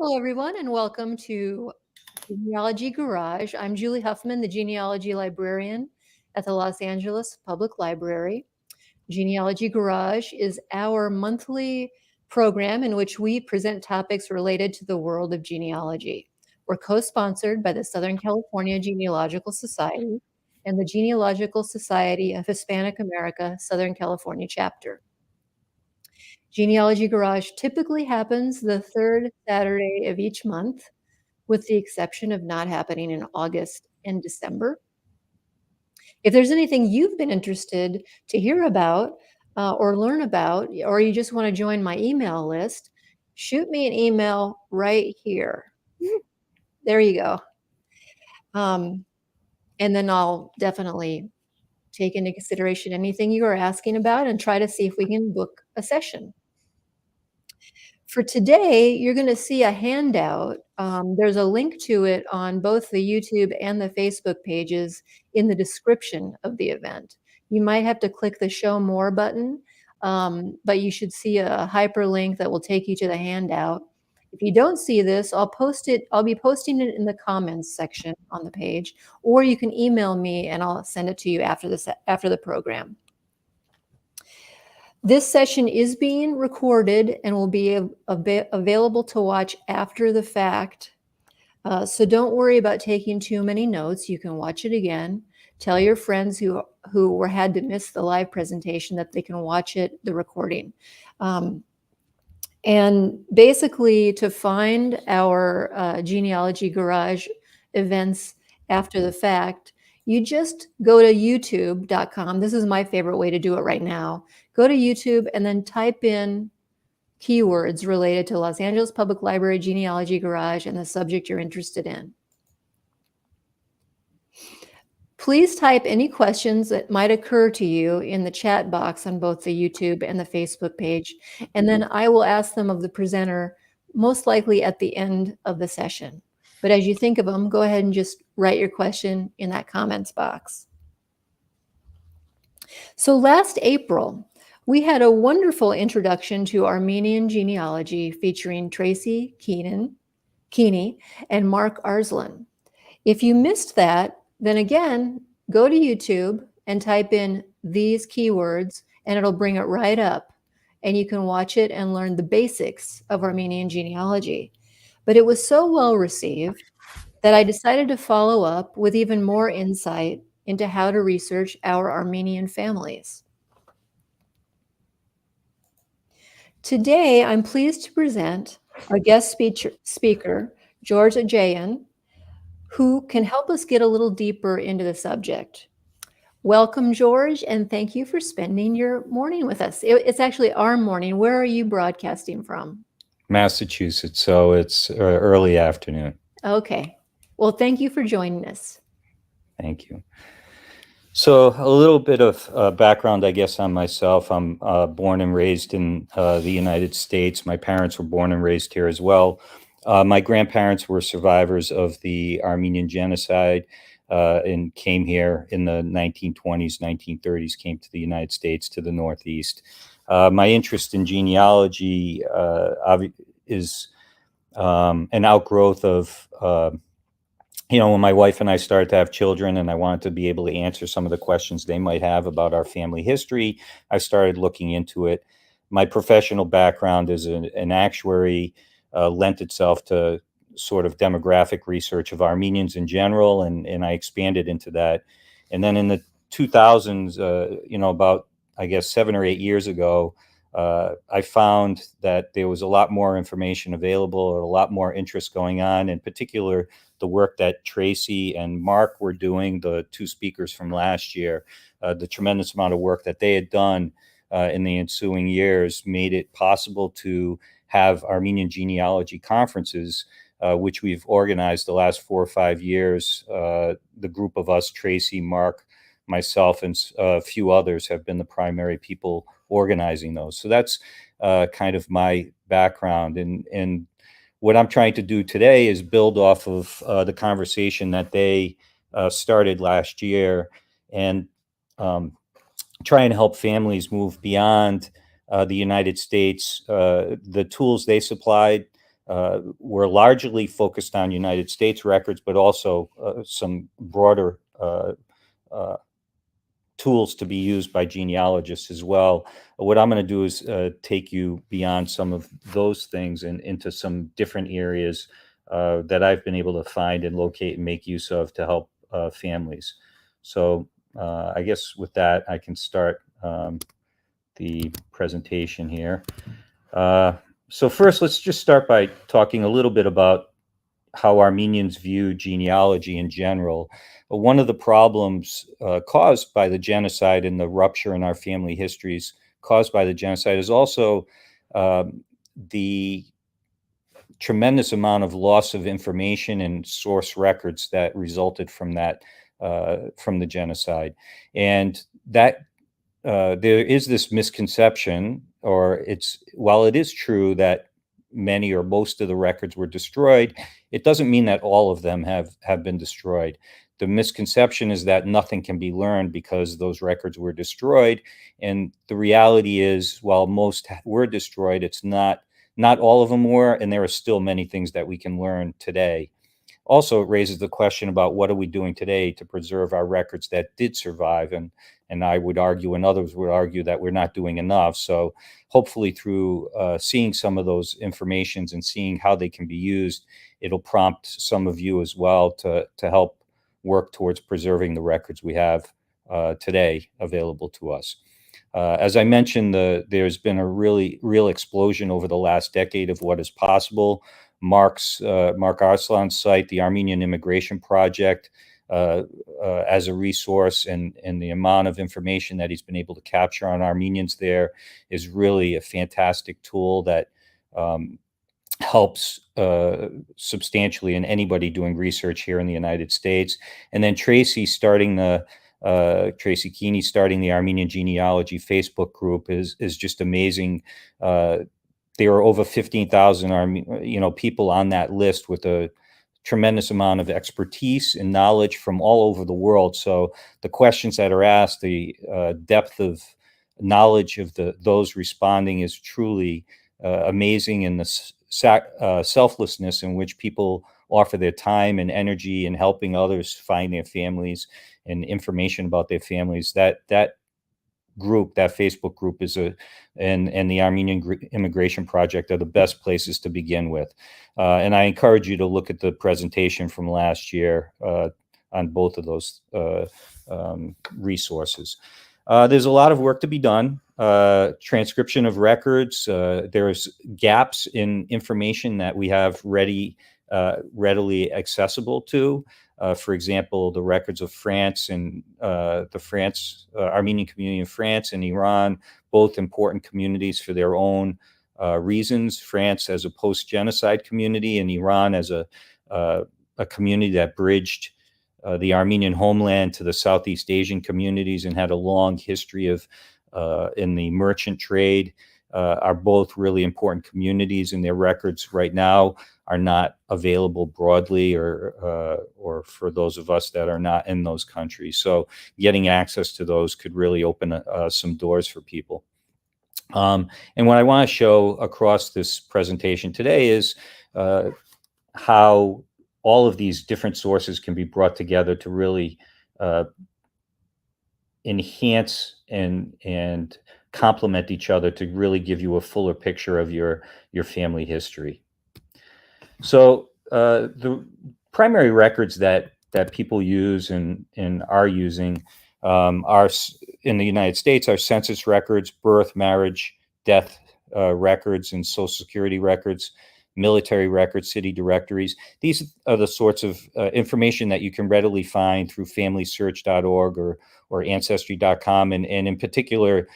Hello, everyone, and welcome to Genealogy Garage. I'm Julie Huffman, the genealogy librarian at the Los Angeles Public Library. Genealogy Garage is our monthly program in which we present topics related to the world of genealogy. We're co-sponsored by the Southern California Genealogical Society and the Genealogical Society of Hispanic America, Southern California chapter. Genealogy Garage typically happens the third Saturday of each month, with the exception of not happening in August and December. If there's anything you've been interested to hear about or learn about, or you just want to join my email list, shoot me an email right here. There you go. And then I'll definitely take into consideration anything you are asking about and try to see if we can book a session. For today, you're going to see a handout. There's a link to it on both the YouTube and the Facebook pages in the description of the event. You might have to click the Show More button, but you should see a hyperlink that will take you to the handout. If you don't see this, I'll be posting it in the comments section on the page, or you can email me and I'll send it to you after the program. This session is being recorded and will be available to watch after the fact. So don't worry about taking too many notes. You can watch it again. Tell your friends who had to miss the live presentation that they can watch the recording. And basically, to find our Genealogy Garage events after the fact, you just go to youtube.com. This is my favorite way to do it right now. Go to YouTube and then type in keywords related to Los Angeles Public Library Genealogy Garage and the subject you're interested in. Please type any questions that might occur to you in the chat box on both the YouTube and the Facebook page, and then I will ask them of the presenter, most likely at the end of the session. But as you think of them, go ahead and just write your question in that comments box. So last April, we had a wonderful introduction to Armenian genealogy featuring Tracy Keeney and Mark Arslan. If you missed that, then again, go to YouTube and type in these keywords and it'll bring it right up. And you can watch it and learn the basics of Armenian genealogy. But it was so well received that I decided to follow up with even more insight into how to research our Armenian families. Today, I'm pleased to present our guest speaker, George Aghjayan, who can help us get a little deeper into the subject. Welcome, George, and thank you for spending your morning with us. It's actually our morning. Where are you broadcasting from? Massachusetts, so it's early afternoon. Okay. Well, thank you for joining us. Thank you. So a little bit of background, I guess, on myself. I'm born and raised in the United States. My parents were born and raised here as well. My grandparents were survivors of the Armenian Genocide and came here in the 1920s, 1930s, came to the United States, to the Northeast. My interest in genealogy is an outgrowth of when my wife and I started to have children and I wanted to be able to answer some of the questions they might have about our family history, I started looking into it. My professional background as an actuary lent itself to sort of demographic research of Armenians in general, and I expanded into that. And then in the 2000s, about, I guess, 7 or 8 years ago, I found that there was a lot more information available, a lot more interest going on, in particular, the work that Tracy and Mark were doing, the two speakers from last year. The tremendous amount of work that they had done in the ensuing years made it possible to have Armenian genealogy conferences, which we've organized the last 4 or 5 years. The group of us, Tracy, Mark, myself, and a few others have been the primary people organizing those. So that's kind of my background. And what I'm trying to do today is build off of the conversation that they started last year and try and help families move beyond the United States. The tools they supplied we're largely focused on United States records, but also some broader tools to be used by genealogists as well. What I'm going to do is take you beyond some of those things and into some different areas that I've been able to find and locate and make use of to help families. So I guess with that, I can start the presentation here. So first, let's just start by talking a little bit about how Armenians view genealogy in general. One of the problems caused by the genocide and the rupture in our family histories caused by the genocide is also the tremendous amount of loss of information and source records that resulted from that, from the genocide. And that there is this misconception, or while it is true that many or most of the records were destroyed, it doesn't mean that all of them have been destroyed. The misconception is that nothing can be learned because those records were destroyed. And the reality is, while most were destroyed, it's not all of them were, and there are still many things that we can learn today. Also, it raises the question about what are we doing today to preserve our records that did survive, and I would argue, and others would argue, that we're not doing enough. So hopefully through seeing some of those informations and seeing how they can be used, it'll prompt some of you as well to help work towards preserving the records we have today available to us. As I mentioned, there's been a real explosion over the last decade of what is possible. Mark Arslan's site, the Armenian Immigration Project, as a resource, and the amount of information that he's been able to capture on Armenians there is really a fantastic tool that helps substantially in anybody doing research here in the United States. And then Tracy Keeney starting the Armenian Genealogy Facebook group is just amazing. There are over 15,000 people on that list with a tremendous amount of expertise and knowledge from all over the world. So the questions that are asked, the depth of knowledge of those responding is truly amazing, and the selflessness in which people offer their time and energy in helping others find their families and information about their families. That group, that Facebook group, and the Armenian Immigration Project are the best places to begin with. And I encourage you to look at the presentation from last year on both of those resources. There's a lot of work to be done. Transcription of records. There's gaps in information that we have readily accessible to. For example, the records of France and the Armenian community in France and Iran, both important communities for their own reasons. France as a post-genocide community, and Iran as a community that bridged the Armenian homeland to the Southeast Asian communities and had a long history of in the merchant trade, are both really important communities, and their records right now are not available broadly or for those of us that are not in those countries. So getting access to those could really open some doors for people. And what I want to show across this presentation today is how all of these different sources can be brought together to really enhance and complement each other to really give you a fuller picture of your family history. So the primary records that people use and are using are in the United States are census records, birth, marriage, death records, and Social Security records, military records, city directories. These are the sorts of information that you can readily find through FamilySearch.org or Ancestry.com, and in particular,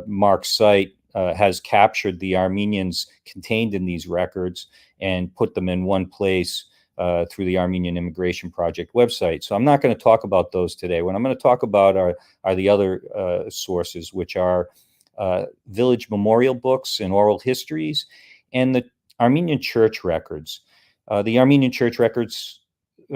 Mark's site has captured the Armenians contained in these records and put them in one place through the Armenian Immigration Project website. So I'm not going to talk about those today. What I'm going to talk about are the other sources, which are village memorial books and oral histories, and the Armenian church records. The Armenian church records,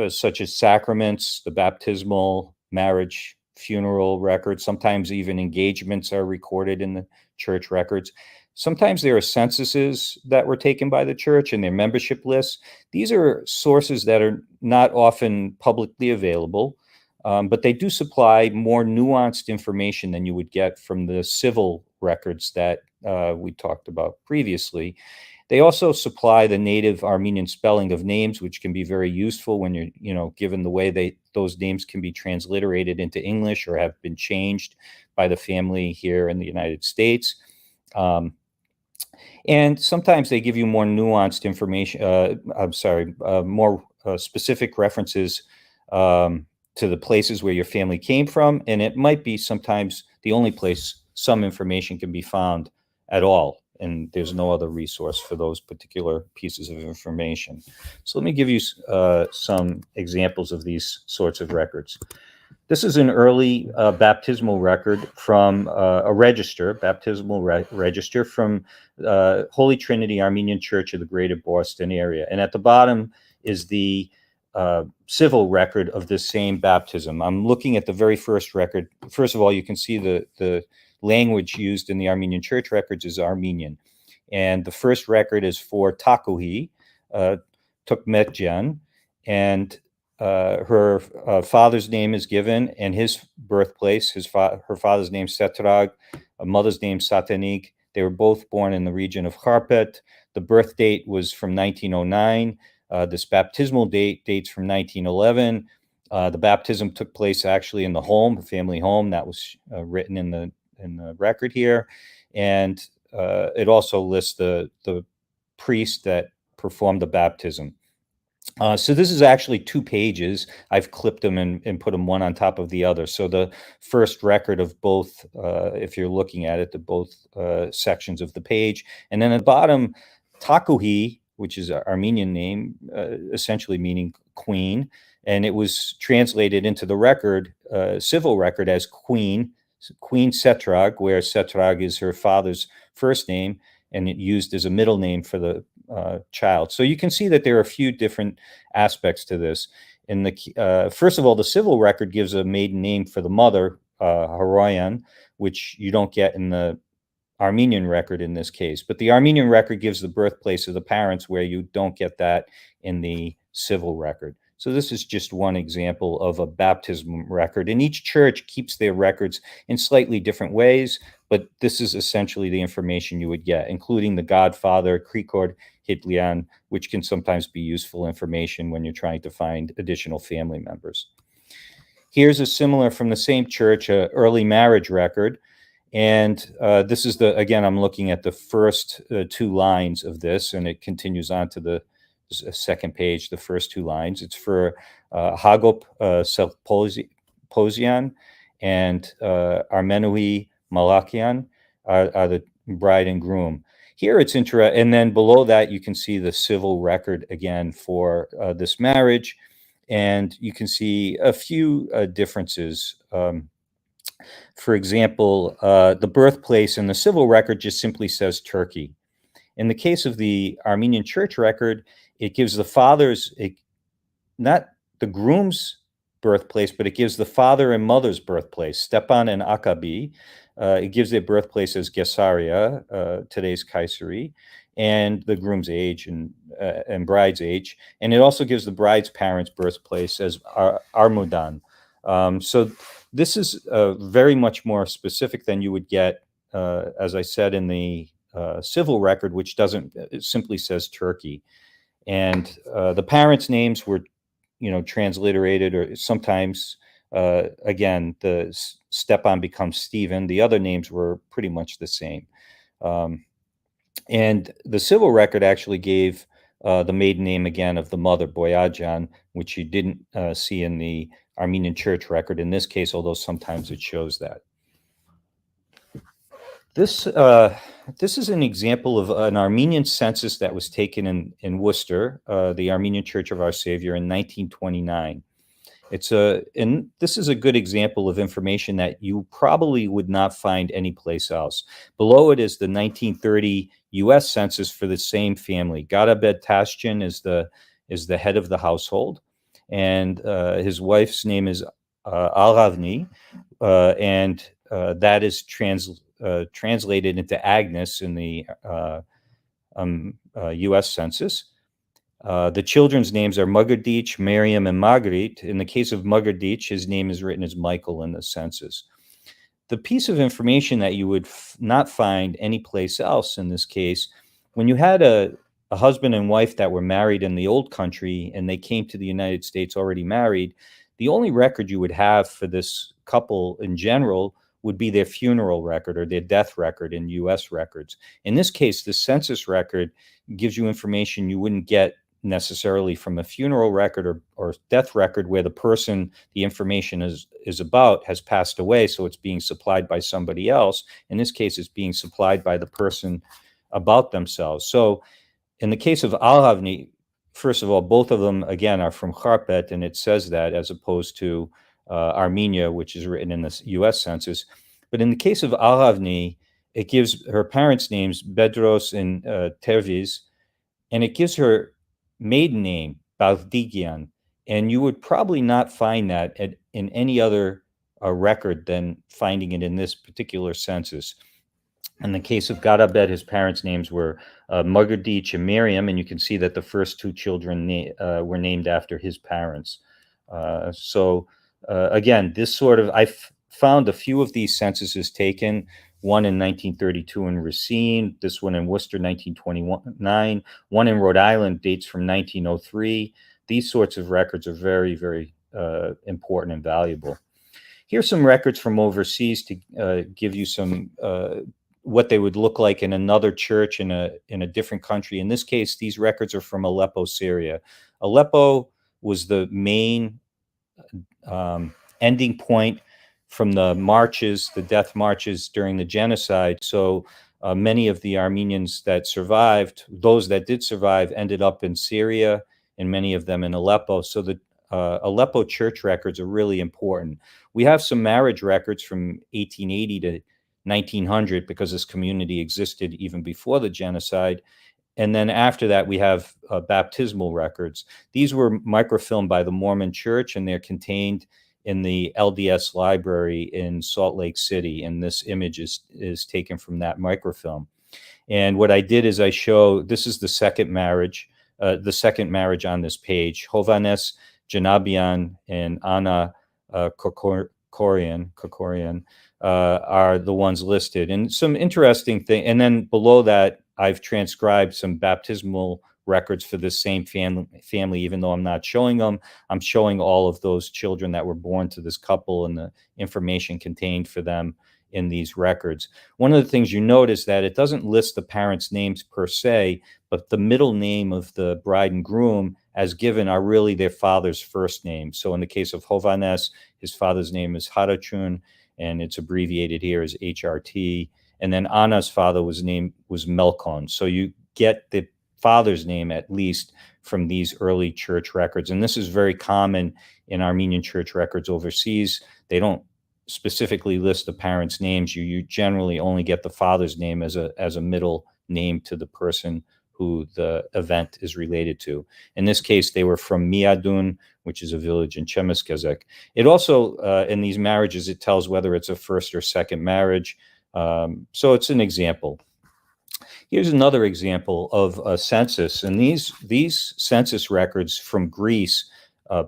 such as sacraments, the baptismal, marriage, funeral records, sometimes even engagements are recorded in the church records. Sometimes there are censuses that were taken by the church and their membership lists. These are sources that are not often publicly available, but they do supply more nuanced information than you would get from the civil records that we talked about previously. They also supply the native Armenian spelling of names, which can be very useful when you're, given the way those names can be transliterated into English or have been changed by the family here in the United States. And sometimes they give you more nuanced information, more specific references to the places where your family came from. And it might be sometimes the only place some information can be found at all. And there's no other resource for those particular pieces of information. So let me give you some examples of these sorts of records. This is an early baptismal record from a baptismal register from Holy Trinity Armenian Church of the Greater Boston area. And at the bottom is the civil record of this same baptism. I'm looking at the very first record. First of all, you can see the language used in the Armenian Church records is Armenian. And the first record is for Takuhi, Tukmetjan, and her father's name is given and his birthplace, her father's name Setrag, mother's name Satanik. They were both born in the region of Kharpet. The birth date was from 1909. This baptismal date dates from 1911. The baptism took place actually in the home, the family home. That was written in the record here. And it also lists the priest that performed the baptism. So this is actually 2 pages. I've clipped them and put them one on top of the other. So the first record of both, if you're looking at it, the both sections of the page. And then at the bottom, Takuhi, which is an Armenian name, essentially meaning queen. And it was translated into the record, civil record, as Queen Setrag, where Setrag is her father's first name, and it used as a middle name for the child. So you can see that there are a few different aspects to this. In the first of all, the civil record gives a maiden name for the mother, Haroyan, which you don't get in the Armenian record in this case. But the Armenian record gives the birthplace of the parents, where you don't get that in the civil record. So this is just one example of a baptism record. And each church keeps their records in slightly different ways, but this is essentially the information you would get, including the godfather, Krikord Hitlian, which can sometimes be useful information when you're trying to find additional family members. Here's a similar from the same church, an early marriage record. And this is again, I'm looking at the first 2 lines of this, and it continues on to the second page, the first 2 lines. It's for Hagop Selposian and Armenui Malakian are the bride and groom. Here it's interesting, and then below that you can see the civil record again for this marriage, and you can see a few differences. For example, the birthplace in the civil record just simply says Turkey. In the case of the Armenian Church record, it gives the father's, not the groom's birthplace, but it gives the father and mother's birthplace, Stepan and Akabi. It gives their birthplace as Gesaria, today's Kayseri, and the groom's age and bride's age. And it also gives the bride's parents' birthplace as Armudan. So this is very much more specific than you would get, as I said, in the civil record, which it simply says Turkey. And the parents' names were, transliterated, or sometimes, again, the Stepan becomes Stephen. The other names were pretty much the same. And the civil record actually gave the maiden name again of the mother, Boyajan, which you didn't see in the Armenian Church record in this case, although sometimes it shows that. This is an example of an Armenian census that was taken in Worcester, the Armenian Church of Our Savior, in 1929. And this is a good example of information that you probably would not find anyplace else. Below it is the 1930 U.S. Census for the same family. Garabed Tashjian is the head of the household, and his wife's name is Alravni, and that is translated into Agnes in the U.S. Census. The children's names are Mugardich, Miriam, and Margarit. In the case of Mugardich, his name is written as Michael in the census. The piece of information that you would not find anyplace else in this case, when you had a husband and wife that were married in the old country and they came to the United States already married, the only record you would have for this couple in general would be their funeral record or their death record in U.S. records. In this case, the census record gives you information you wouldn't get necessarily from a funeral record or death record where the person the information is about has passed away, so it's being supplied by somebody else. In this case, it's being supplied by the person about themselves. So in the case of Alhavni, first of all, both of them, again, are from Kharpet, and it says that as opposed to Armenia, which is written in the U.S. Census. But in the case of Alhavni, it gives her parents' names, Bedros and Terviz, and it gives her maiden name, Baldigyan, and you would probably not find that in any other record than finding it in this particular census. In the case of Garabed, his parents' names were Mugardich and Miriam, and you can see that the first two children were named after his parents. Again, this sort of, I found a few of these censuses taken, one in 1932 in Racine, this one in Worcester, 1929, one in Rhode Island dates from 1903. These sorts of records are very, very important and valuable. Here's some records from overseas to give you some what they would look like in another church in a different country. In this case, these records are from Aleppo, Syria. Aleppo was the main ending point from the marches, the death marches during the genocide. So many of the Armenians that survived, those that did survive, ended up in Syria, and many of them in Aleppo. So the Aleppo church records are really important. We have some marriage records from 1880 to 1900 because this community existed even before the genocide. And then after that, we have baptismal records. These were microfilmed by the Mormon Church, and they're contained in the LDS library in Salt Lake City. And this image is taken from that microfilm. And what I did is I show, this is the second marriage on this page. Hovannes Janabian and Anna Kokorian are the ones listed. And some interesting thing, and then below that, I've transcribed some baptismal records for this same family, even though I'm not showing them. I'm showing all of those children that were born to this couple and the information contained for them in these records. One of the things you notice that it doesn't list the parents' names per se, but the middle name of the bride and groom as given are really their father's first name. So in the case of Hovannes, his father's name is Harachun, and it's abbreviated here as HRT. And then Anna's father was Melkon. So you get the father's name at least from these early church records. And this is very common in Armenian church records overseas. They don't specifically list the parents' names. You generally only get the father's name as a middle name to the person who the event is related to. In this case, they were from Miadun, which is a village in Chemeskazek. It also, in these marriages, it tells whether it's a first or second marriage. So it's an example. Here's another example of a census, and these census records from Greece,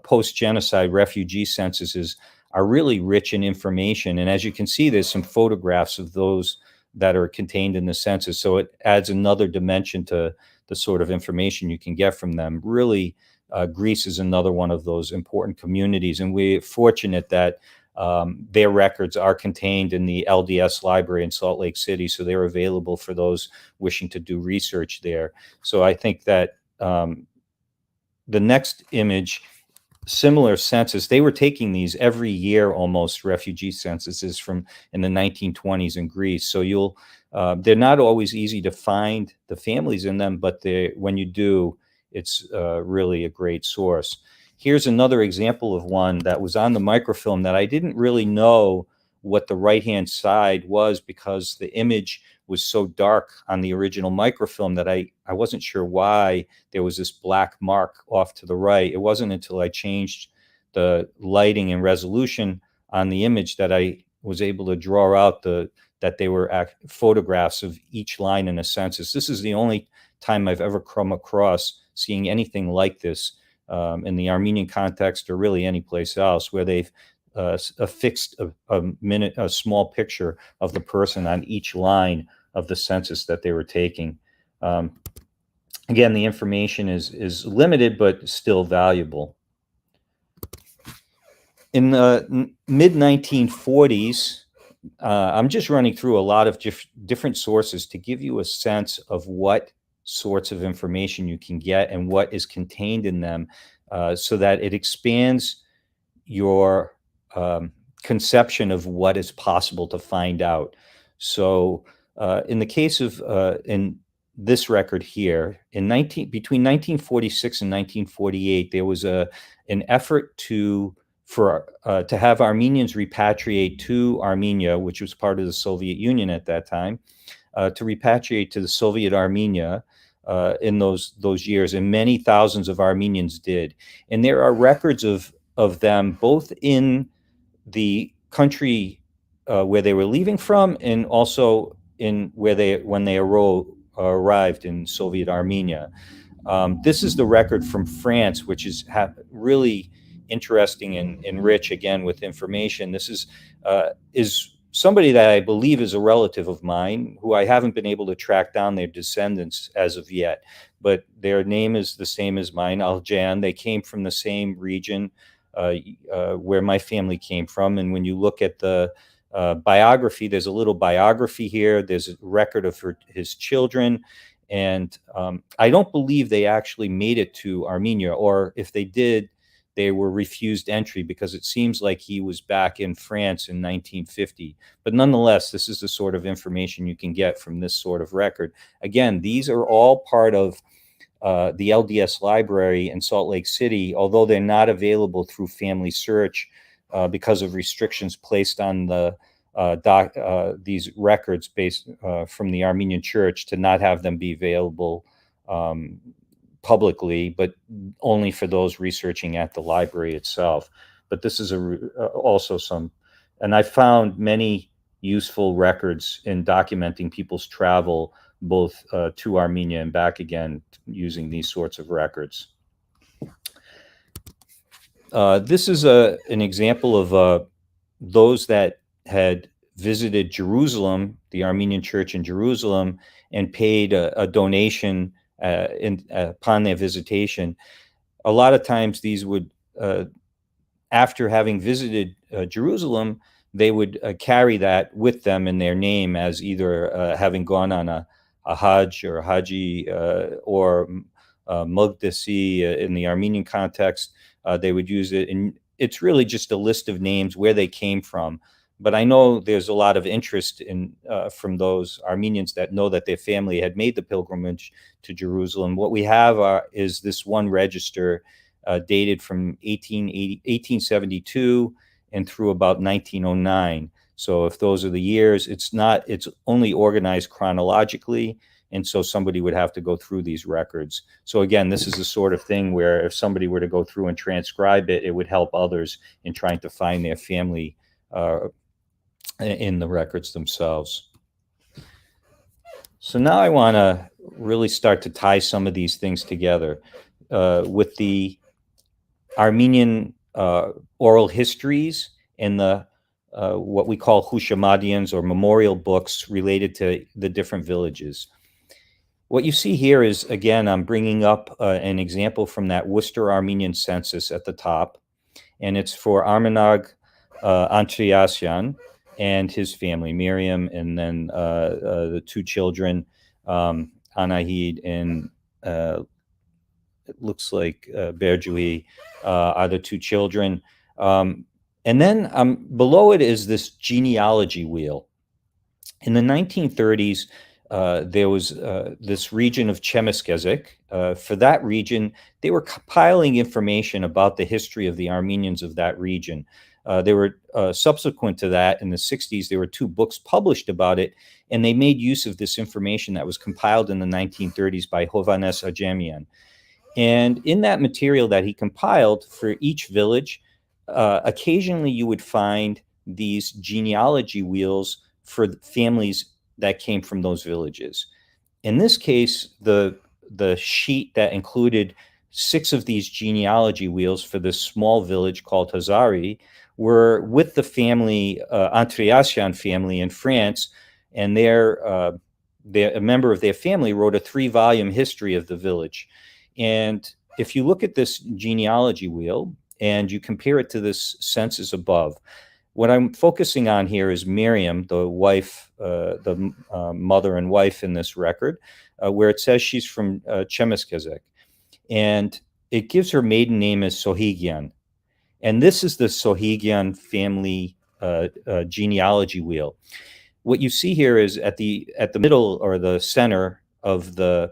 post-genocide refugee censuses, are really rich in information. And as you can see, there's some photographs of those that are contained in the census. So it adds another dimension to the sort of information you can get from them. Really, Greece is another one of those important communities, and we're fortunate that their records are contained in the LDS library in Salt Lake City, so they're available for those wishing to do research there. So I think that the next image, similar census, they were taking these every year almost, refugee censuses from in the 1920s in Greece. So they're not always easy to find the families in them, but when you do, it's really a great source. Here's another example of one that was on the microfilm that I didn't really know what the right-hand side was because the image was so dark on the original microfilm that I wasn't sure why there was this black mark off to the right. It wasn't until I changed the lighting and resolution on the image that I was able to draw out the that they were photographs of each line in a census. This is the only time I've ever come across seeing anything like this in the Armenian context, or really any place else, where they've affixed a small picture of the person on each line of the census that they were taking. Again, the information is limited, but still valuable. In the mid 1940s, I'm just running through a lot of different sources to give you a sense of what sorts of information you can get and what is contained in them, so that it expands your conception of what is possible to find out. So in the case of in this record here, between 1946 and 1948, there was an effort to have Armenians repatriate to Armenia, which was part of the Soviet Union at that time, to repatriate to the Soviet Armenia in those years, and many thousands of Armenians did. And there are records of them both in the country where they were leaving from, and also in when they arrived in Soviet Armenia. This is the record from France, which is really interesting and rich, again, with information. This is somebody that I believe is a relative of mine, who I haven't been able to track down their descendants as of yet, but their name is the same as mine, Aghjayan. They came from the same region where my family came from. And when you look at the biography, there's a little biography here. There's a record of his children. And I don't believe they actually made it to Armenia, or if they did, they were refused entry, because it seems like he was back in France in 1950. But nonetheless, this is the sort of information you can get from this sort of record. Again, these are all part of the LDS library in Salt Lake City, although they're not available through Family Search because of restrictions placed on these records based from the Armenian Church, to not have them be available publicly, but only for those researching at the library itself. But this is also some, and I found many useful records in documenting people's travel both to Armenia and back again, using these sorts of records. This is an example of those that had visited Jerusalem, the Armenian church in Jerusalem, and paid a donation upon their visitation. A lot of times these would, after having visited Jerusalem, they would carry that with them in their name, as either having gone on a Hajj or a Haji or Muqdasi in the Armenian context. They would use it, and it's really just a list of names, where they came from. But I know there's a lot of interest in from those Armenians that know that their family had made the pilgrimage to Jerusalem. What we have is this one register dated from 1872 and through about 1909. So if those are the years, it's only organized chronologically. And so somebody would have to go through these records. So again, this is the sort of thing where if somebody were to go through and transcribe it, it would help others in trying to find their family in the records themselves. So now I want to really start to tie some of these things together with the Armenian oral histories and the what we call Hushamadians, or memorial books related to the different villages. What you see here is, again, I'm bringing up an example from that Worcester Armenian census at the top, and it's for Armenian Genealogy and his family, Miriam, and then the two children, Anahid and it looks like Berjui are the two children. And then below it is this genealogy wheel. In the 1930s, there was this region of Chemyskezik. For that region, they were compiling information about the history of the Armenians of that region. There were subsequent to that, in the 60s, there were 2 books published about it, and they made use of this information that was compiled in the 1930s by George Aghjayan. And in that material that he compiled for each village, occasionally you would find these genealogy wheels for the families that came from those villages. In this case, the sheet that included 6 of these genealogy wheels for this small village called Hazari were with the family, Aghjayan family in France, and a member of their family wrote a 3-volume history of the village. And if you look at this genealogy wheel and you compare it to this census above, what I'm focusing on here is Miriam, the wife, the mother and wife in this record, where it says she's from Chemeskazek. And it gives her maiden name as Sohigyan. And this is the Sohigyan family genealogy wheel. What you see here is at the middle or the center of the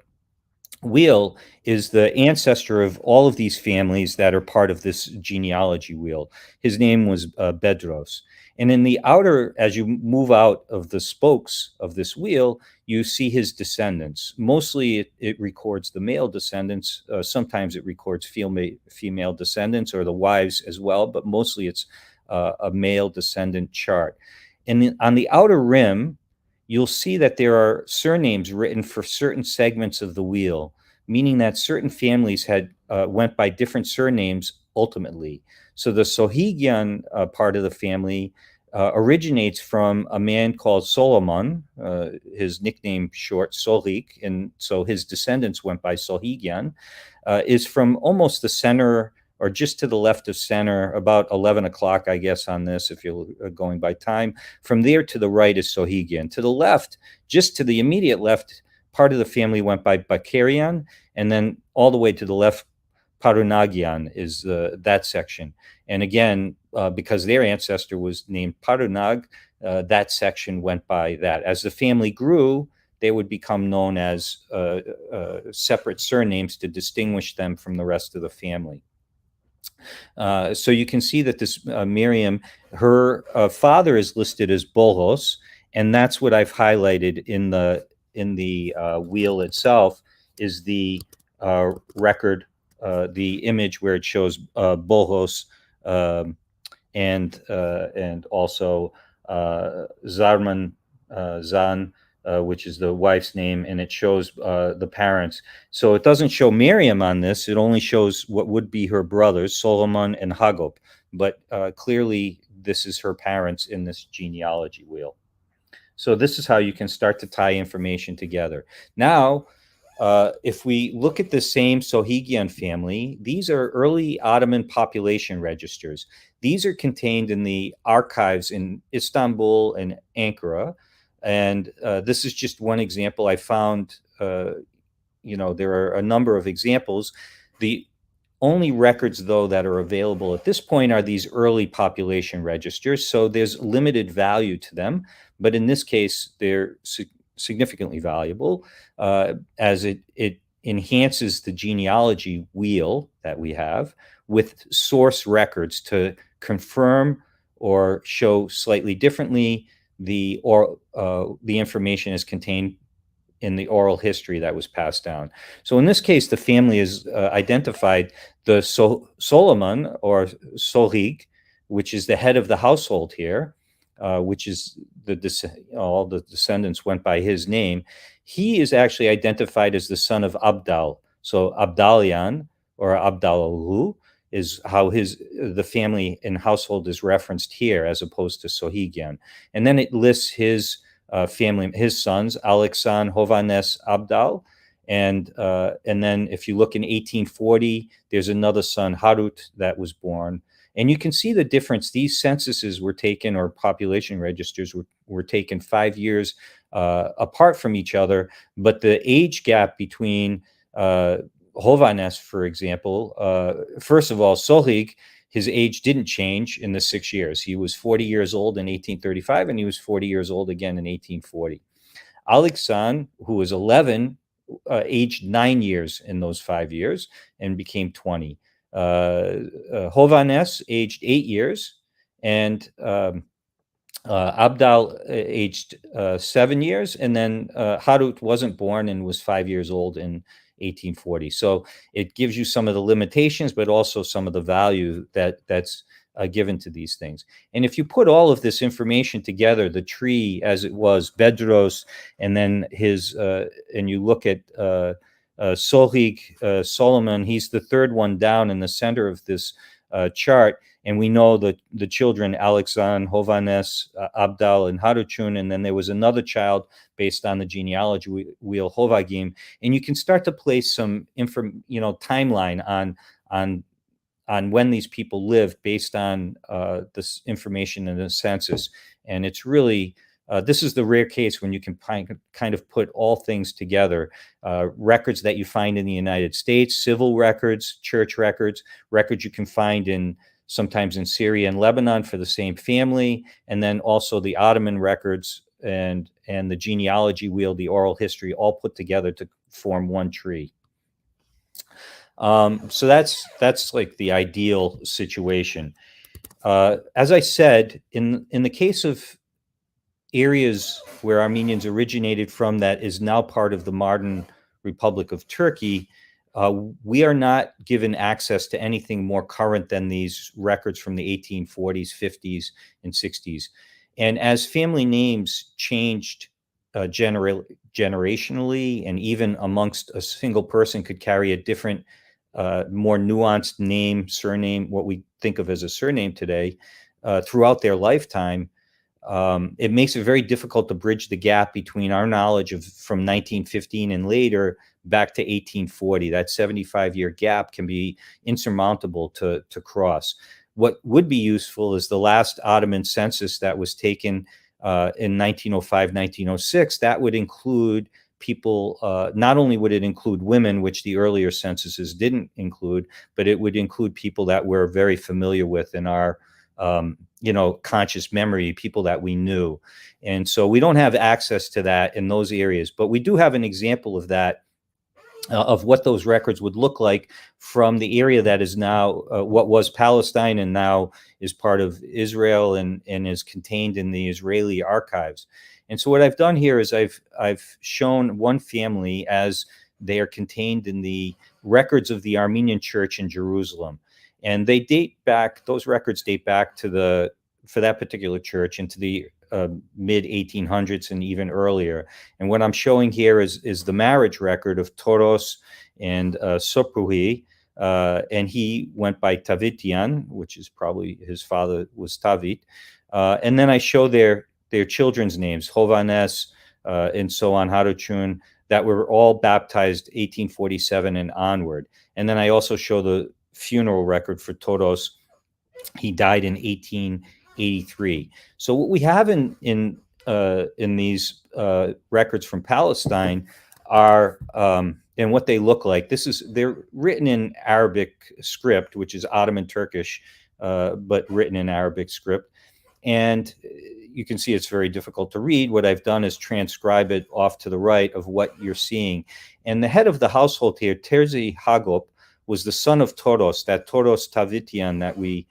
wheel is the ancestor of all of these families that are part of this genealogy wheel. His name was Bedros. And in the outer, as you move out of the spokes of this wheel, you see his descendants. Mostly it records the male descendants. Sometimes it records female descendants or the wives as well, but mostly it's a male descendant chart. And on the outer rim, you'll see that there are surnames written for certain segments of the wheel, meaning that certain families had went by different surnames ultimately. So the Sohigyan part of the family originates from a man called Solomon, his nickname short, Solik, and so his descendants went by Sohigyan, is from almost the center or just to the left of center, about 11 o'clock, I guess, on this, if you're going by time. From there to the right is Sohigyan. To the left, just to the immediate left, part of the family went by Bakarian, and then all the way to the left, Parunagyan is that section. And again, because their ancestor was named Parunag, that section went by that. As the family grew, they would become known as separate surnames to distinguish them from the rest of the family. So you can see that this Miriam, her father is listed as Bolos, and that's what I've highlighted in the wheel itself is the record, the image where it shows Bolos and also Zarman Zan, which is the wife's name, and it shows the parents. So it doesn't show Miriam on this. It only shows what would be her brothers, Solomon and Hagop. But clearly, this is her parents in this genealogy wheel. So this is how you can start to tie information together. Now, if we look at the same Sohigyan family, these are early Ottoman population registers. These are contained in the archives in Istanbul and Ankara. And this is just one example. I found, there are a number of examples. The only records, though, that are available at this point are these early population registers. So there's limited value to them. But in this case, they're significantly valuable as it enhances the genealogy wheel that we have with source records to confirm or show slightly differently the information is contained in the oral history that was passed down. So in this case, the family is identified the Solomon or Sohig, which is the head of the household here, which is all the descendants went by his name. He is actually identified as the son of Abdal. So Abdalian or Abdalahu is how the family and household is referenced here, as opposed to Sohigyan. And then it lists his family, his sons, Alexan, Hovannes, Abdal. And then if you look in 1840, there's another son, Harut, that was born. And you can see the difference. These censuses were taken, or population registers were taken 5 years apart from each other. But the age gap between Hovannes, for example, first of all, Sohig, his age didn't change in the 6 years. He was 40 years old in 1835, and he was 40 years old again in 1840. Alexan, who was 11, aged 9 years in those 5 years and became 20. Hovannes aged 8 years, and Abdal aged 7 years, and then Harut wasn't born and was 5 years old in 1840. So it gives you some of the limitations, but also some of the value that's given to these things. And if you put all of this information together, the tree as it was, Bedros, and then and you look at Solhig, Solomon, he's the third one down in the center of this chart. And we know that the children, Alexan, Hovannes, Abdal, and Haruchun, and then there was another child based on the genealogy wheel, Hovagim. And you can start to place some timeline on when these people lived based on this information in the census. And it's really, this is the rare case when you can kind of put all things together. Records that you find in the United States, civil records, church records, records you can find sometimes in Syria and Lebanon for the same family, and then also the Ottoman records and the genealogy wheel, the oral history, all put together to form one tree. So that's like the ideal situation. As I said, in the case of areas where Armenians originated from that is now part of the modern Republic of Turkey, we are not given access to anything more current than these records from the 1840s, 50s, and 60s. And as family names changed generationally, and even amongst a single person could carry a different, more nuanced name, surname, what we think of as a surname today, throughout their lifetime, it makes it very difficult to bridge the gap between our knowledge from 1915 and later back to 1840. That 75-year gap can be insurmountable to cross. What would be useful is the last Ottoman census that was taken in 1905, 1906. That would include people, not only would it include women, which the earlier censuses didn't include, but it would include people that we're very familiar with in our conscious memory, people that we knew. And so we don't have access to that in those areas, but we do have an example of that, of what those records would look like from the area that is now what was Palestine and now is part of Israel and is contained in the Israeli archives. And so what I've done here is I've shown one family as they are contained in the records of the Armenian Church in Jerusalem. And they those records date back to for that particular church into the mid 1800s and even earlier. And what I'm showing here is the marriage record of Toros and Sopruhi, and he went by Tavitian, which is probably his father was Tavit. And then I show their children's names, Hovannes and so on, Haruchun, that were all baptized 1847 and onward. And then I also show the funeral record for Toros. He died in 1883. So what we have in these records from Palestine are and what they look like. They're written in Arabic script, which is Ottoman Turkish, but written in Arabic script. And you can see it's very difficult to read. What I've done is transcribe it off to the right of what you're seeing. And the head of the household here, Terzi Hagop, was the son of Toros, that Toros Tavitian that we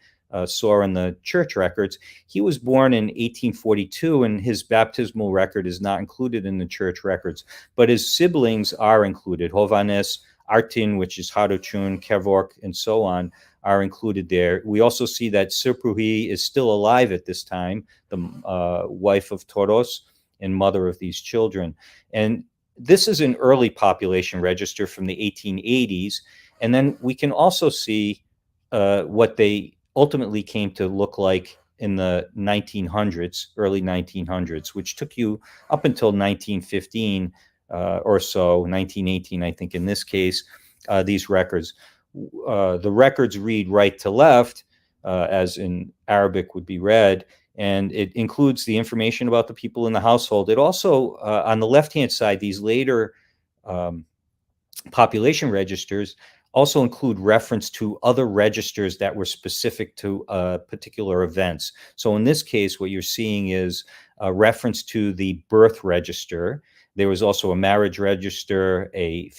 saw in the church records. He was born in 1842, and his baptismal record is not included in the church records, but his siblings are included. Hovannes, Artin, which is Haruchun, Kevork, and so on, are included there. We also see that Sirpruhi is still alive at this time, the wife of Toros and mother of these children. And this is an early population register from the 1880s. And then we can also see what they ultimately came to look like in the 1900s, early 1900s, which took you up until 1915 or so, 1918, I think in this case, these records. The records read right to left, as in Arabic would be read, and it includes the information about the people in the household. It also, on the left-hand side, these later population registers also include reference to other registers that were specific to particular events. So in this case, what you're seeing is a reference to the birth register. There was also a marriage register, a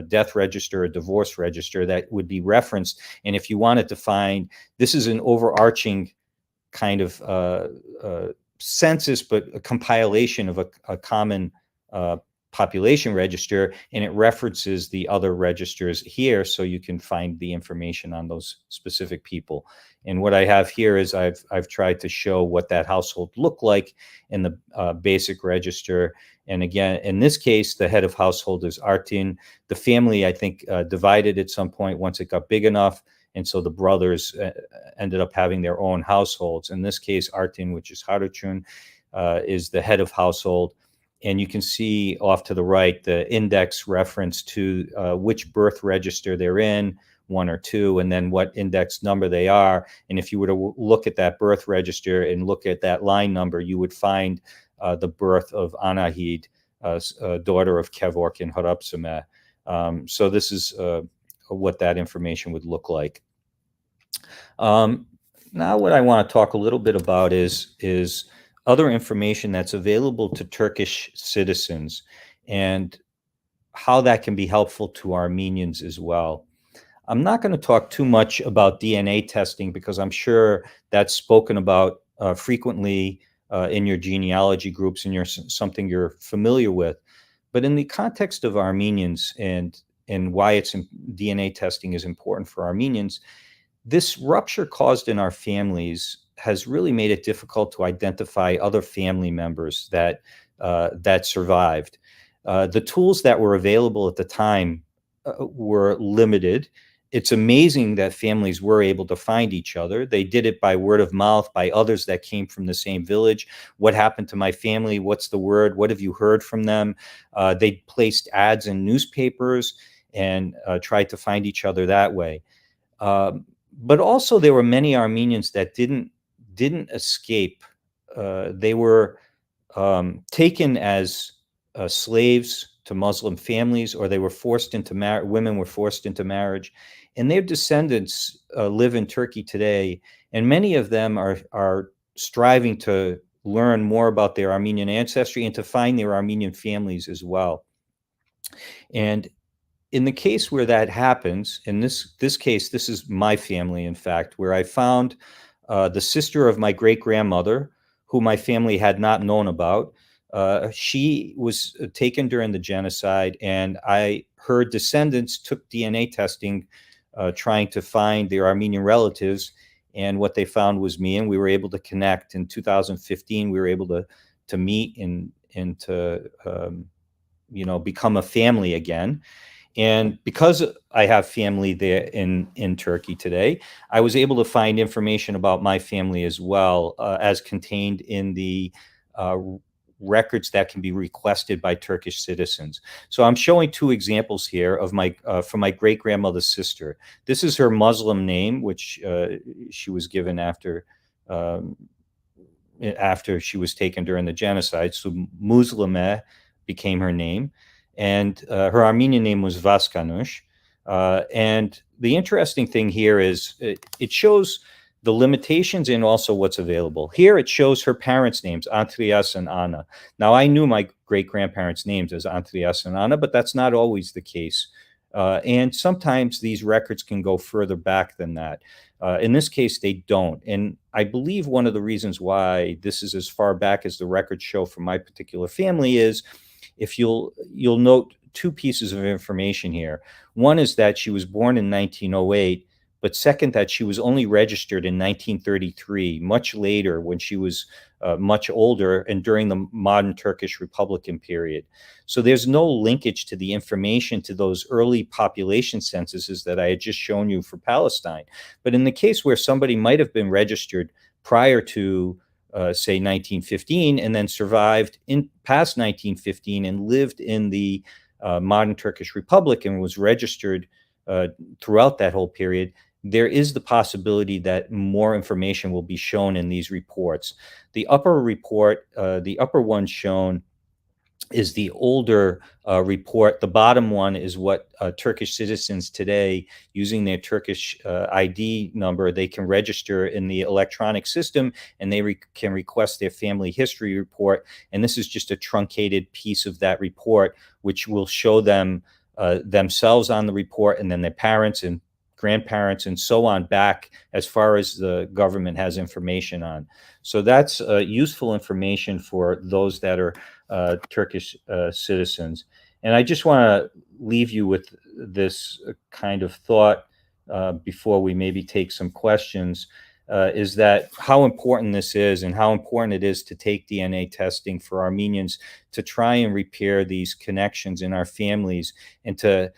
death register, a divorce register that would be referenced. And if you wanted to find, this is an overarching kind of census, but a compilation of a common population register, and it references the other registers here, so you can find the information on those specific people. And what I have here is I've tried to show what that household looked like in the basic register. And again, in this case, the head of household is Artin. The family, I think, divided at some point once it got big enough. And so the brothers ended up having their own households. In this case, Artin, which is Haruchun, is the head of household. And you can see off to the right the index reference to which birth register they're in, 1 or 2, and then what index number they are. And if you were to look at that birth register and look at that line number, you would find the birth of Anahid, daughter of Kevork and Harapsame. So this is what that information would look like. Now what I want to talk a little bit about is other information that's available to Turkish citizens and how that can be helpful to Armenians as well. I'm not going to talk too much about DNA testing because I'm sure that's spoken about frequently in your genealogy groups and something you're familiar with. But in the context of Armenians and why DNA testing is important for Armenians, this rupture caused in our families has really made it difficult to identify other family members that survived. The tools that were available at the time were limited. It's amazing that families were able to find each other. They did it by word of mouth, by others that came from the same village. What happened to my family? What's the word? What have you heard from them? They placed ads in newspapers and tried to find each other that way. But also there were many Armenians that didn't escape. They were taken as slaves to Muslim families, or they were forced into women were forced into marriage, and their descendants live in Turkey today, and many of them are striving to learn more about their Armenian ancestry and to find their Armenian families as well. And in the case where that happens, in this case, this is my family, in fact, where I found the sister of my great-grandmother, who my family had not known about. She was taken during the genocide, and her descendants took DNA testing, trying to find their Armenian relatives, and what they found was me, and we were able to connect. In 2015, we were able to meet and to become a family again. And because I have family there in Turkey today, I was able to find information about my family as well, as contained in the records that can be requested by Turkish citizens. So I'm showing 2 examples here of from my great-grandmother's sister. This is her Muslim name, which she was given after she was taken during the genocide. So Muslime became her name. And her Armenian name was Vaskanush. And the interesting thing here is it shows the limitations and also what's available. Here it shows her parents' names, Andreas and Anna. Now, I knew my great-grandparents' names as Andreas and Anna, but that's not always the case. And sometimes these records can go further back than that. In this case, they don't. And I believe one of the reasons why this is as far back as the records show for my particular family is, if you'll note 2 pieces of information here. One is that she was born in 1908, but second, that she was only registered in 1933, much later, when she was much older and during the modern Turkish Republican period. So there's no linkage to the information to those early population censuses that I had just shown you for Palestine. But in the case where somebody might have been registered prior to say 1915, and then survived past 1915 and lived in the modern Turkish Republic and was registered throughout that whole period, there is the possibility that more information will be shown in these reports. The upper report, the upper one shown, is the older report. The bottom one is what Turkish citizens today, using their Turkish ID number, they can register in the electronic system, and they can request their family history report. And this is just a truncated piece of that report, which will show them themselves on the report, and then their parents and grandparents and so on back as far as the government has information on. So that's useful information for those that are Turkish citizens. And I just want to leave you with this kind of thought before we maybe take some questions, is that how important this is and how important it is to take DNA testing for Armenians to try and repair these connections in our families, and to,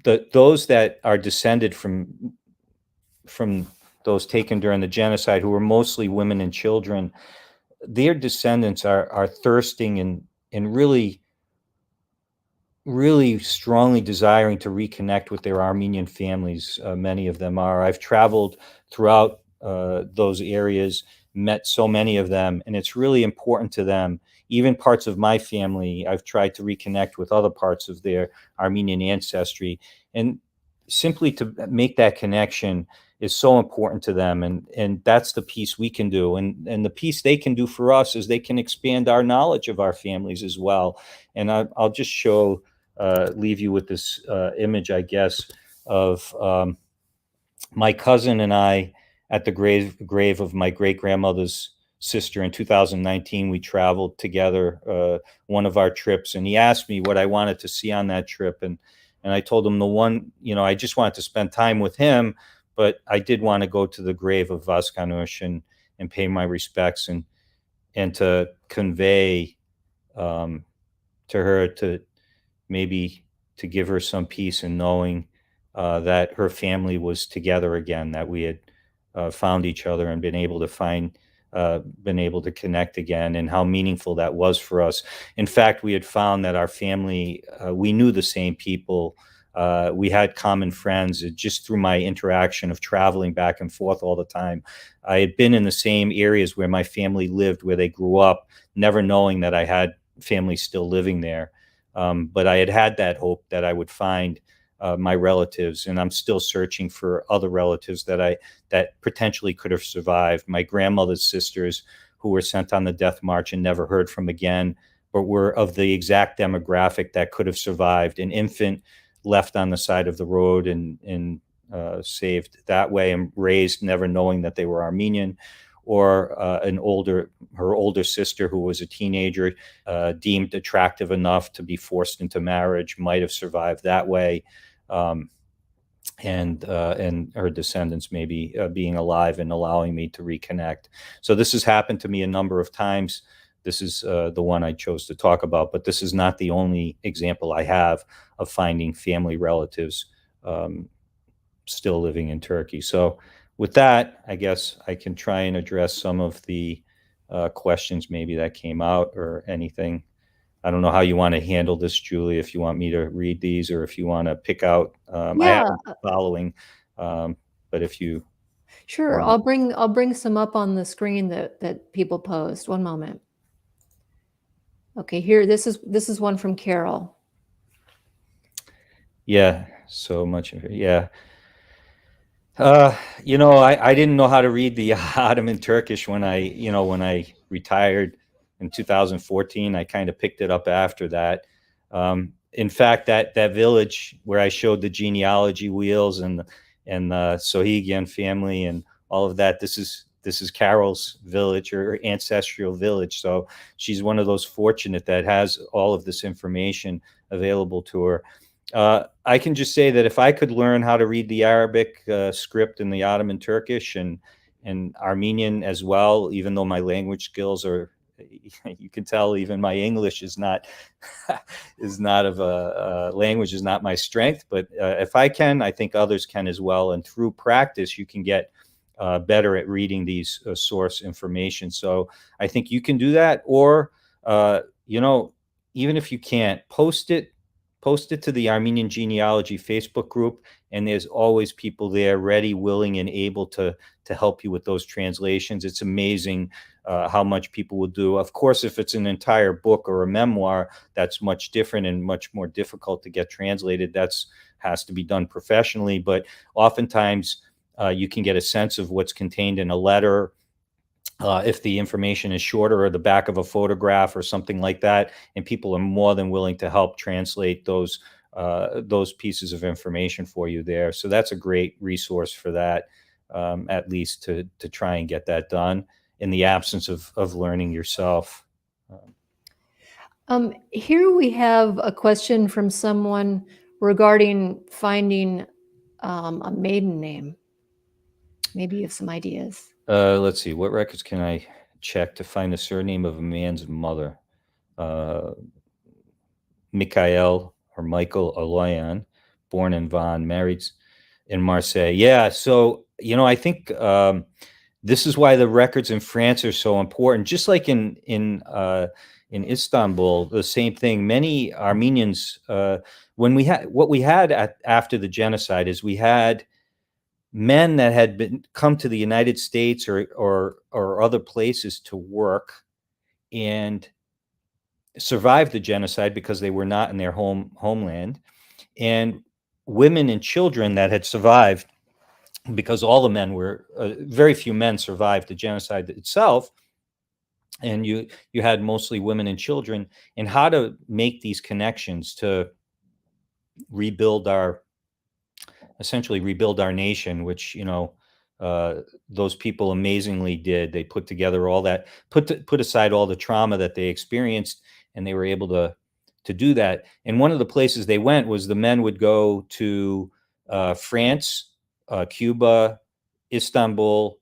those that are descended from those taken during the genocide, who were mostly women and children. Their descendants are thirsting and really strongly desiring to reconnect with their Armenian families. Many of them are. I've traveled throughout those areas, met so many of them, and it's really important to them. Even parts of my family, I've tried to reconnect with other parts of their Armenian ancestry, and simply to make that connection is so important to them, and that's the piece we can do, and the piece they can do for us is they can expand our knowledge of our families as well. And I'll just leave you with this image, I guess, of my cousin and I at the grave of my great grandmother's sister in 2019. We traveled together, one of our trips, and he asked me what I wanted to see on that trip, and I told him the one, I just wanted to spend time with him, but I did want to go to the grave of Vaskanush and pay my respects, and to convey to her, to maybe to give her some peace in knowing that her family was together again, that we had found each other and been able to connect again, and how meaningful that was for us. In fact, we had found that our family, we knew the same people. We had common friends. Just through my interaction of traveling back and forth all the time, I had been in the same areas where my family lived, where they grew up, never knowing that I had family still living there. But I had that hope that I would find my relatives, and I'm still searching for other relatives that potentially could have survived. My grandmother's sisters, who were sent on the death march and never heard from again, but were of the exact demographic that could have survived. An infant left on the side of the road and saved that way, and raised never knowing that they were Armenian. Or her older sister, who was a teenager, deemed attractive enough to be forced into marriage, might have survived that way. And her descendants maybe being alive and allowing me to reconnect. So this has happened to me a number of times. This is the one I chose to talk about, but this is not the only example I have of finding family relatives still living in Turkey. So with that, I guess I can try and address some of the questions maybe that came out, or anything. I don't know how you want to handle this, Julie, if you want me to read these or if you want to pick out. I Yeah, have them following, but if you sure. want. I'll bring some up on the screen that people post. One moment. Okay, here, this is one from Carol. Yeah, so much of it. Yeah. I didn't know how to read the Ottoman Turkish when I retired in 2014. I kind of picked it up after that. In fact, that village where I showed the genealogy wheels and the Sohigyan family and all of that, this is Carol's village, or ancestral village. So she's one of those fortunate that has all of this information available to her. I can just say that if I could learn how to read the Arabic script and the Ottoman Turkish and Armenian as well, even though my language skills are, you can tell, even my English is not of a language is not my strength. But if I can, I think others can as well. And through practice, you can get better at reading these source information. So I think you can do that, or even if you can't, post it to the Armenian Genealogy Facebook group, and there's always people there ready, willing, and able to help you with those translations. It's amazing how much people will do. Of course, if it's an entire book or a memoir, that's much different and much more difficult to get translated. Has to be done professionally, but oftentimes you can get a sense of what's contained in a letter. If the information is shorter, or the back of a photograph or something like that, and people are more than willing to help translate those pieces of information for you there. So that's a great resource for that, at least to try and get that done in the absence of learning yourself. Here we have a question from someone regarding finding a maiden name. Maybe you have some ideas. Let's see. What records can I check to find the surname of a man's mother? Mikhail or Michael Aloyan, born in Vannes, married in Marseille. Yeah. So, I think this is why the records in France are so important. Just like in Istanbul, the same thing. Many Armenians, when we had after the genocide, is we had men that had come to the United States or other places to work and survived the genocide because they were not in their homeland, and women and children that had survived because all the men were very few men survived the genocide itself, and you had mostly women and children, and how to make these connections to rebuild our essentially rebuild our nation, which those people amazingly did. They put together all that, put aside all the trauma that they experienced, and they were able to do that. And one of the places they went was the men would go to France, Cuba, Istanbul,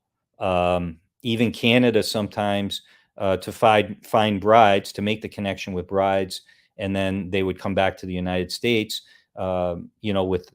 even Canada sometimes, to find brides, to make the connection with brides, and then they would come back to the United States, with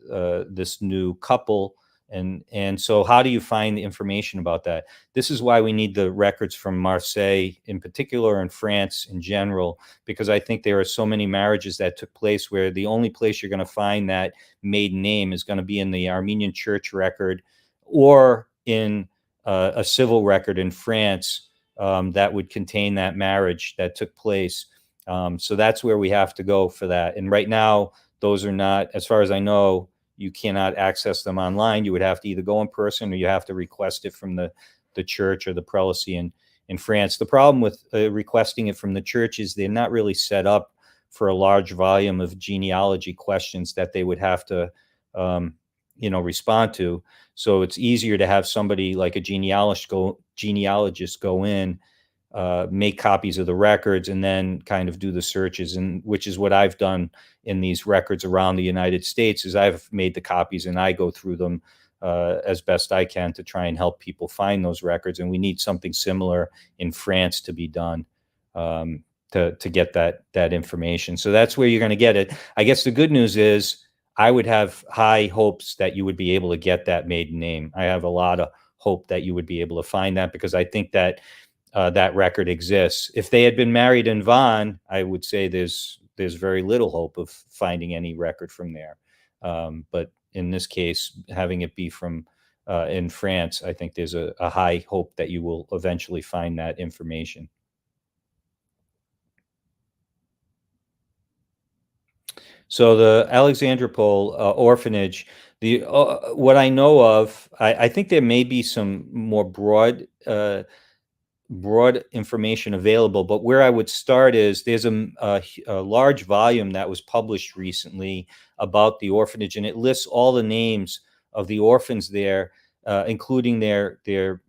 this new couple. And so how do you find the information about that? This is why we need the records from Marseille in particular, and France in general, because I think there are so many marriages that took place where the only place you're going to find that maiden name is going to be in the Armenian church record or in a civil record in France that would contain that marriage that took place. So that's where we have to go for that. And right now, those are not, as far as I know, you cannot access them online. You would have to either go in person or you have to request it from the church or the prelacy in France. The problem with requesting it from the church is they're not really set up for a large volume of genealogy questions that they would have to, respond to. So it's easier to have somebody like a genealogist go in, make copies of the records, and then kind of do the searches, and which is what I've done in these records around the United States. Is I've made the copies and I go through them as best I can to try and help people find those records. And we need something similar in France to be done to get that information. So that's where you're going to get it. I guess the good news is I would have high hopes that you would be able to get that maiden name. I have a lot of hope that you would be able to find that, because I think that that record exists. If they had been married in Vannes, I would say there's very little hope of finding any record from there. But in this case, having it be from in France, I think there's a high hope that you will eventually find that information. So the Alexandropol orphanage, the what I know of, I think there may be some more broad information available, but where I would start is there's a large volume that was published recently about the orphanage, and it lists all the names of the orphans there, including their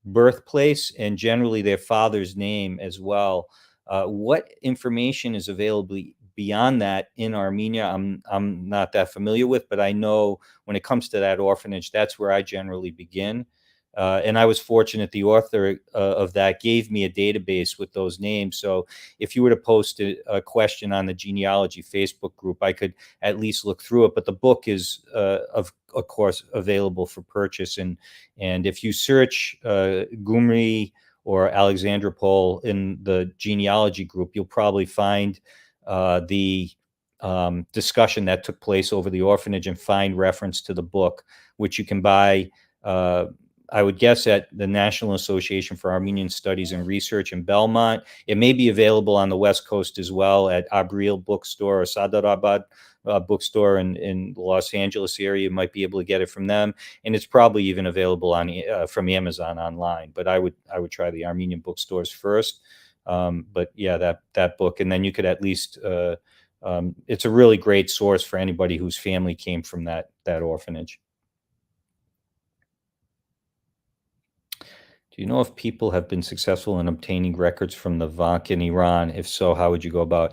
birthplace and generally their father's name as well. What information is available beyond that in Armenia, I'm not that familiar with, but I know when it comes to that orphanage, that's where I generally begin. And I was fortunate the author of that gave me a database with those names. So if you were to post a question on the genealogy Facebook group, I could at least look through it. But the book is, of course, available for purchase. And if you search Gumri or Alexandropol in the genealogy group, you'll probably find the discussion that took place over the orphanage and find reference to the book, which you can buy. I would guess at the National Association for Armenian Studies and Research in Belmont. It may be available on the West Coast as well at Abril Bookstore or Sadarabad Bookstore in the Los Angeles area. You might be able to get it from them, and it's probably even available on from Amazon online. But I would try the Armenian bookstores first. But yeah, that book, and then you could at least. It's a really great source for anybody whose family came from that orphanage. Do you know if people have been successful in obtaining records from the Vank in Iran? If so, how would you go about?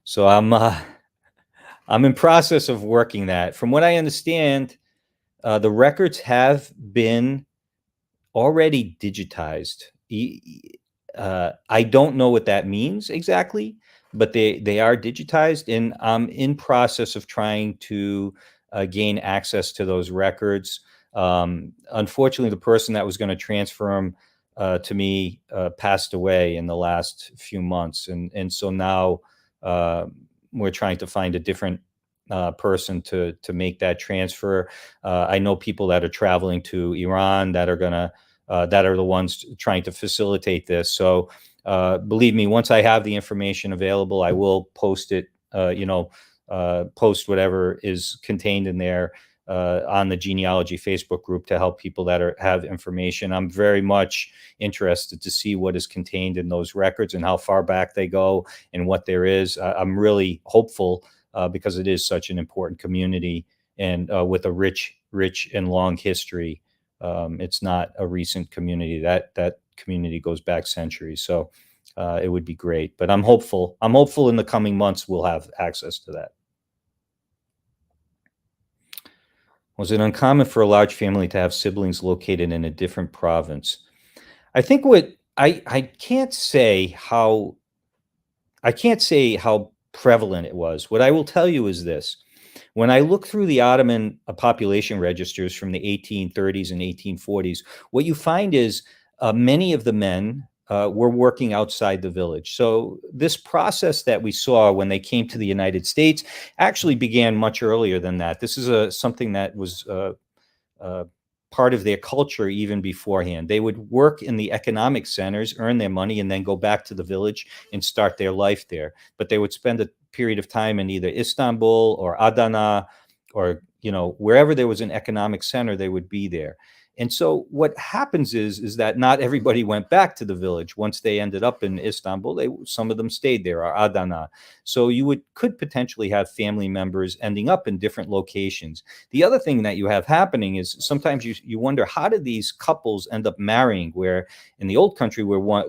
So I'm in process of working that. From what I understand, the records have been already digitized. I don't know what that means exactly, but they are digitized, and I'm in process of trying to gain access to those records. Unfortunately, the person that was going to transfer them to me passed away in the last few months, and so now uh, we're trying to find a different person to make that transfer. I know people that are traveling to Iran that are the ones trying to facilitate this. So believe me, once I have the information available, I will post it. Post whatever is contained in there on the genealogy Facebook group to help people that have information. I'm very much interested to see what is contained in those records and how far back they go and what there is. I'm really hopeful because it is such an important community and with a rich and long history. It's not a recent community. That community goes back centuries. So it would be great. But I'm hopeful. I'm hopeful in the coming months we'll have access to that. Was it uncommon for a large family to have siblings located in a different province? I think what I can't say how prevalent it was. What I will tell you is this. When I look through the Ottoman population registers from the 1830s and 1840s, what you find is many of the men were working outside the village. So this process that we saw when they came to the United States actually began much earlier than that. This is something that was uh, part of their culture even beforehand. They would work in the economic centers, earn their money, and then go back to the village and start their life there. But they would spend a period of time in either Istanbul or Adana or wherever there was an economic center, they would be there. And so what happens is that not everybody went back to the village once they ended up in Istanbul. Some of them stayed there, or Adana. So you could potentially have family members ending up in different locations. The other thing that you have happening is sometimes you wonder, how did these couples end up marrying? Where in the old country, where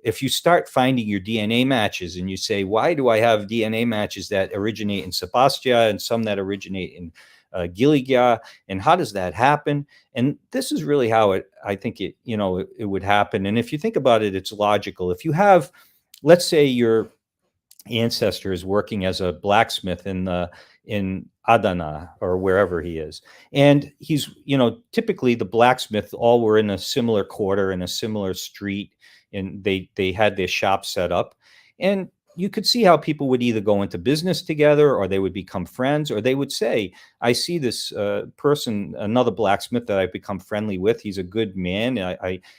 if you start finding your DNA matches and you say, why do I have DNA matches that originate in Sebastia and some that originate in Gilgit, and how does that happen? And this is really how I think it would happen. And if you think about it, it's logical. If you have, let's say your ancestor is working as a blacksmith in Adana or wherever he is, and he's typically the blacksmith all were in a similar quarter in a similar street, and they had their shop set up, and you could see how people would either go into business together or they would become friends, or they would say, I see this person, another blacksmith that I've become friendly with. He's a good man.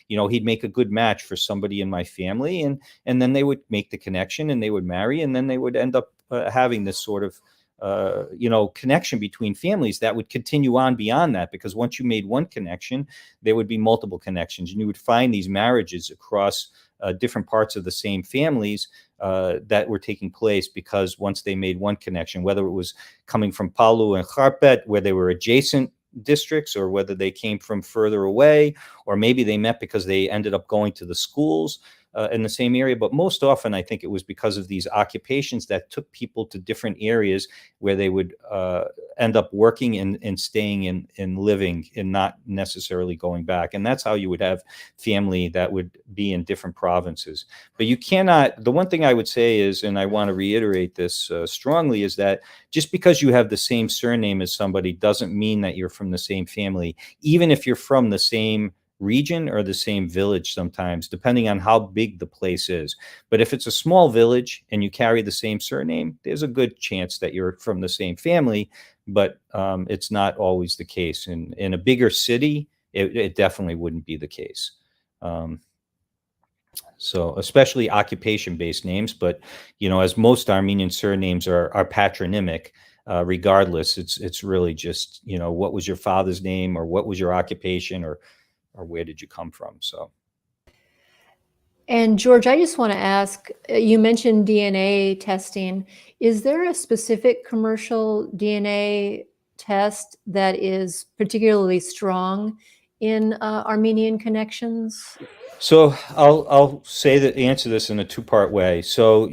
He'd make a good match for somebody in my family. And then they would make the connection and they would marry. And then they would end up having this sort of, connection between families that would continue on beyond that, because once you made one connection, there would be multiple connections, and you would find these marriages across different parts of the same families that were taking place, because once they made one connection, whether it was coming from Palu and Kharpet, where they were adjacent districts, or whether they came from further away, or maybe they met because they ended up going to the schools in the same area. But most often, I think it was because of these occupations that took people to different areas where they would end up working and staying and living, and not necessarily going back. And that's how you would have family that would be in different provinces. But you cannot, the one thing I would say is, and I want to reiterate this strongly, is that just because you have the same surname as somebody doesn't mean that you're from the same family, even if you're from the same region or the same village, sometimes depending on how big the place is. But if it's a small village and you carry the same surname, there's a good chance that you're from the same family. But it's not always the case. In a bigger city, it definitely wouldn't be the case. So especially occupation-based names. But as most Armenian surnames are patronymic, regardless, it's really just what was your father's name, or what was your occupation, or where did you come from? So. And George, I just want to ask, you mentioned DNA testing. Is there a specific commercial DNA test that is particularly strong in Armenian connections? So I'll say that answer this in a two-part way. So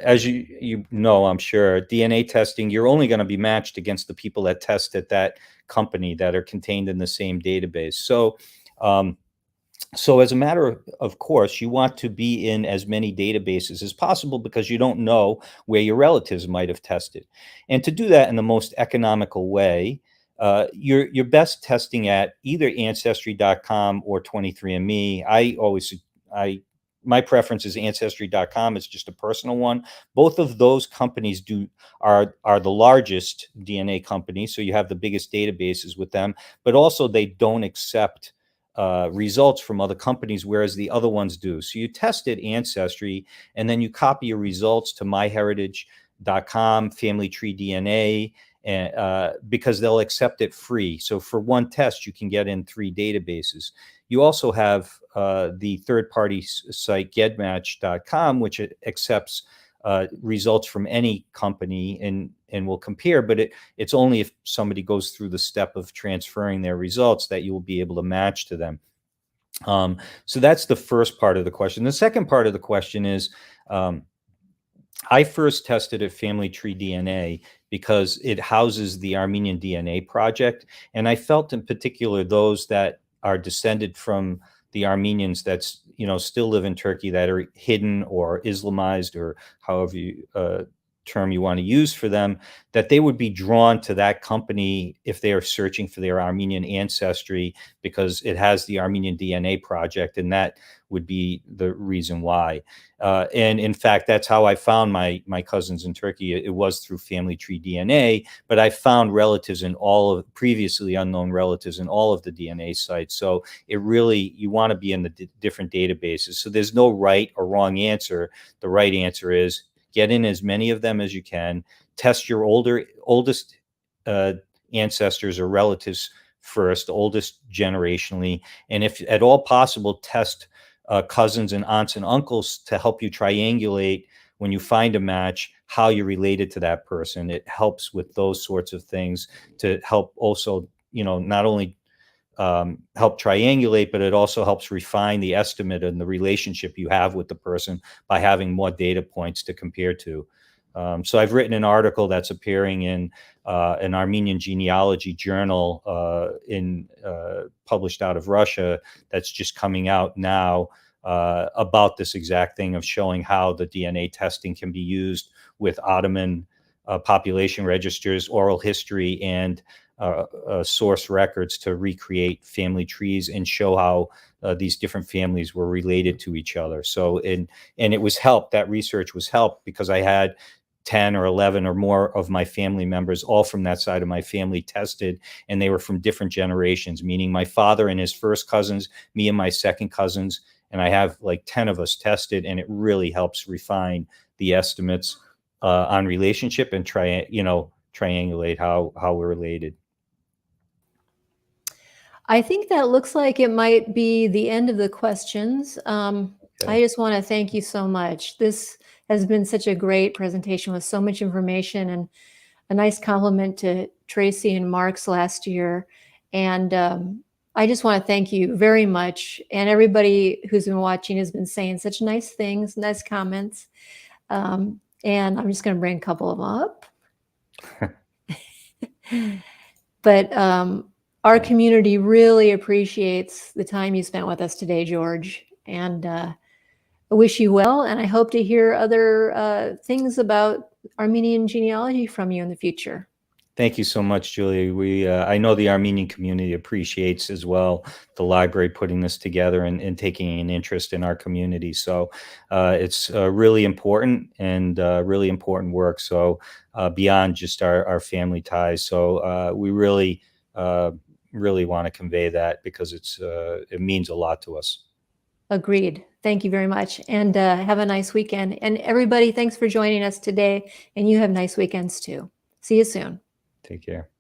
as you know, I'm sure DNA testing, you're only going to be matched against the people that test at that company that are contained in the same database. So um, so as a matter of course, you want to be in as many databases as possible because you don't know where your relatives might have tested. And to do that in the most economical way, you're best testing at either ancestry.com or 23andMe. I my preference is ancestry.com. It's just a personal one. Both of those companies are the largest DNA companies, so you have the biggest databases with them, but also they don't accept results from other companies, whereas the other ones do. So you tested Ancestry, and then you copy your results to myheritage.com, Family Tree DNA, and, because they'll accept it free. So for one test, you can get in 3 databases. You also have the third-party site gedmatch.com, which accepts results from any company and will compare, but it's only if somebody goes through the step of transferring their results that you will be able to match to them. So that's the first part of the question. The second part of the question is, I first tested at Family Tree DNA because it houses the Armenian DNA project, and I felt in particular those that are descended from the Armenians that's still live in Turkey that are hidden or Islamized or however term you want to use for them, that they would be drawn to that company if they are searching for their Armenian ancestry because it has the Armenian DNA project, and that would be the reason why. And in fact, that's how I found my cousins in Turkey. It was through Family Tree DNA, but I found relatives in all of previously unknown relatives in all of the DNA sites. So it really, you want to be in the different databases. So there's no right or wrong answer. The right answer is get in as many of them as you can. Test your oldest ancestors or relatives first, oldest generationally, and if at all possible, test cousins and aunts and uncles to help you triangulate when you find a match how you're related to that person. It helps with those sorts of things to help also, not only help triangulate, but it also helps refine the estimate and the relationship you have with the person by having more data points to compare to. So I've written an article that's appearing in an Armenian Genealogy journal published out of Russia that's just coming out now about this exact thing of showing how the DNA testing can be used with Ottoman population registers, oral history, and source records to recreate family trees and show how these different families were related to each other. So, and it was helped, that research was helped because I had 10 or 11 or more of my family members, all from that side of my family, tested, and they were from different generations, meaning my father and his first cousins, me and my second cousins, and I have like 10 of us tested, and it really helps refine the estimates on relationship and triangulate how we're related. I think that looks like it might be the end of the questions. I just want to thank you so much. This has been such a great presentation with so much information, and a nice compliment to Tracy and Mark's last year. And I just want to thank you very much. And everybody who's been watching has been saying such nice things, nice comments. And I'm just going to bring a couple of them up. But our community really appreciates the time you spent with us today, George. And I wish you well. And I hope to hear other things about Armenian genealogy from you in the future. Thank you so much, Julia. I know the Armenian community appreciates as well the library putting this together and taking an interest in our community. So it's really important and really important work. So beyond just our family ties. So we really want to convey that because it means a lot to us. Agreed. Thank you very much. And have a nice weekend. And everybody, thanks for joining us today. And you have nice weekends too. See you soon. Take care.